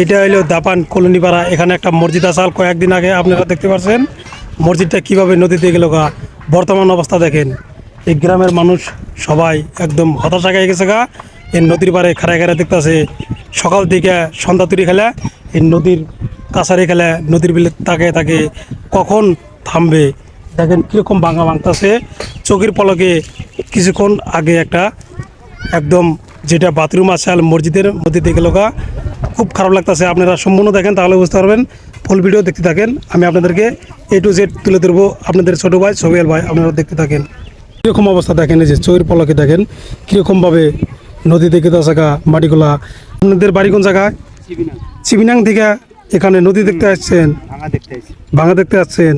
এটা হলো দাপান কলোনিপাড়া। এখানে একটা মসজিদ আসাল কয়েকদিন আগে আপনারা দেখতে পাচ্ছেন মসজিদটা কিভাবে নদীতে গেল গা। বর্তমান অবস্থা দেখেন, এই গ্রামের মানুষ সবাই একদম হতাশা খেয়ে গেছে গা। এই নদীর পাড়ে খাড়ায় খাড়ায় দেখতেছে সকাল থেকে সন্ধ্যা তুরি খেলে, এই নদীর কাছারি খেলে, নদীর বিলে তাকে তাকে কখন থামবে। দেখেন কীরকম ভাঙা ভাঙতেছে চোখের পলকে। কিছুক্ষণ আগে একটা একদম যেটা বাথরুম আছে আর মসজিদের মধ্যে দেখে লোকা খুব খারাপ লাগতেছে। আপনারা সম্পূর্ণ দেখেন তাহলে বুঝতে পারবেন। ফুল ভিডিও দেখতে থাকেন, আমি আপনাদেরকে A to Z তুলে ধরবো। আপনাদের ছোটো ভাই সোহেল ভাই, আপনারা দেখতে থাকেন। কীরকম অবস্থা দেখেন, এই যে চোখের পলকে দেখেন কীরকমভাবে নদী দেখে থাকা মাটিগুলা। আপনাদের বাড়ি কোন জায়গায়? চিবিনাং থেকে এখানে নদী দেখতে আসছেন, ভাঙা দেখতে আসছেন।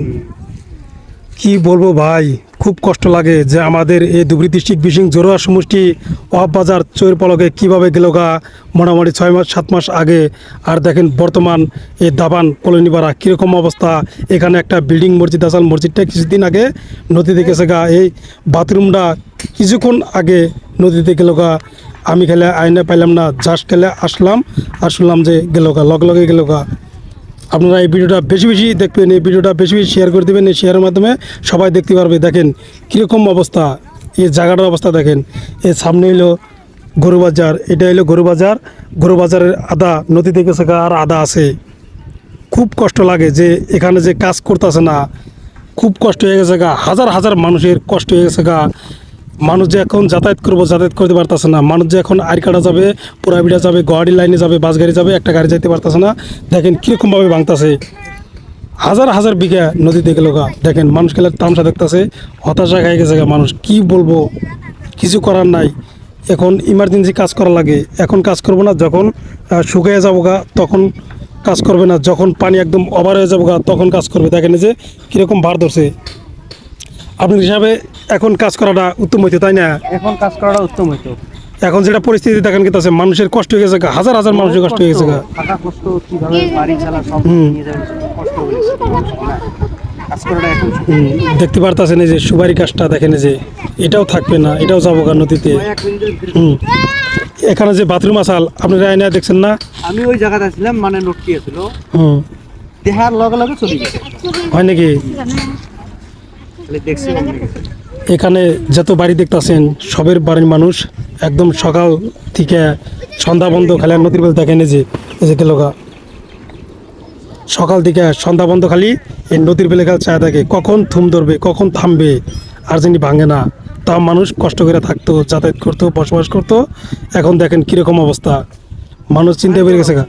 কি বলবো ভাই, খুব কষ্ট লাগে যে আমাদের এই ধুবড়ী ডিস্ট্রিক্ট বিশিং জোরোয়া সমষ্টি ওয়াব বাজার চোর পলকে কীভাবে গেল গা মোটামুটি 6 মাস 7 মাস আগে। আর দেখেন বর্তমান এই দাবান কলোনিপাড়া কীরকম অবস্থা। এখানে একটা বিল্ডিং মসজিদ আসাল, মসজিদটা কিছুদিন আগে নদীতে গেছে গা। এই বাথরুমটা কিছুক্ষণ আগে নদীতে গেল গা। আমি খেলে আইনে পাইলাম না, জাস্ট খেলে আসলাম আর শুনলাম যে গেল গা, লগে লগে গেল গা। আপনারা এই ভিডিওটা বেশি বেশি দেখবেন, এই ভিডিওটা বেশি বেশি শেয়ার করে দেবেন। এই শেয়ারের মাধ্যমে সবাই দেখতে পারবে। দেখেন কীরকম অবস্থা, এই জায়গাটার অবস্থা দেখেন। এর সামনে হলো গরু বাজার, এটা হলো গরু বাজার। গরু বাজারের আদা নদী থেকে শেখা আর আদা আছে। খুব কষ্ট লাগে যে এখানে যে কাজ করতেছে না, খুব কষ্ট হয়ে গেছে গা। হাজার হাজার মানুষের কষ্ট হয়ে গেছে গা। মানুষ যে এখন যাতায়াত করবো, যাতায়াত করতে পারতেছে না। মানুষ যে এখন আইকাটা যাবে, পোড়াবিড়া যাবে, গুয়াহাটি লাইনে যাবে, বাস গাড়ি যাবে, একটা গাড়ি যাইতে পারতেছে না। দেখেন কীরকমভাবে ভাঙতেছে। হাজার হাজার বিঘা নদীতে গেল গা। দেখেন মানুষ খেলার তামসা দেখতেছে, হতাশা খাই গেছে গা মানুষ। কি বলবো, কিছু করার নাই। এখন ইমার্জেন্সি কাজ করা লাগে। এখন কাজ করবো না, যখন শুকিয়ে যাবো গা তখন কাজ করবে না। যখন পানি একদম ওভার হয়ে যাবো গা তখন কাজ করবে। দেখেন যে কীরকম ভার ধরছে। আপনার হিসাবে এখন কাজ করাটা উত্তম হইতো, তাই না? এখন কাজ করাটা উত্তম হইতো। এখন যেটা পরিস্থিতি দেখেন কি আছে, মানুষের কষ্ট হয়ে গেছে, হাজার হাজার মানুষের কষ্ট হয়ে গেছে। টাকা কষ্ট, কিভাবে বাড়ি চালা সব নিয়ে যাবে, কষ্ট হয়েছে। কাজ করাটা এখন দেখতে পারতেছেন এই যে সুপারি গাছটা দেখেন, যে এটাও থাকবে না, এটাও যাবো গা নদীতে। এখানে যে বাথরুম আসাল আপনারা আইনা দেখছেন না? আমি ওই জায়গাতে ছিলাম, মানে লোকটি ছিল, দেখার লগে লগে চলে গেছে। হয় নাকি? দেখছি এখানে যত বাড়ি দেখতেছেন সবের বাড়ির মানুষ একদম সকাল থেকে সন্ধ্যা বন্ধ খালি নদীর বেল দেখেন। এই যে গেল গা, সকাল থেকে সন্ধ্যা বন্ধ খালি এই নদীর বেলে গেল চায় থাকে, কখন থুম ধরবে, কখন থামবে, আর যিনি ভাঙে না। তাও মানুষ কষ্ট করে থাকতো, যাতায়াত করতো, বসবাস করতো। এখন দেখেন কীরকম অবস্থা, মানুষ চিন্তা বেড়ে গেছে গা।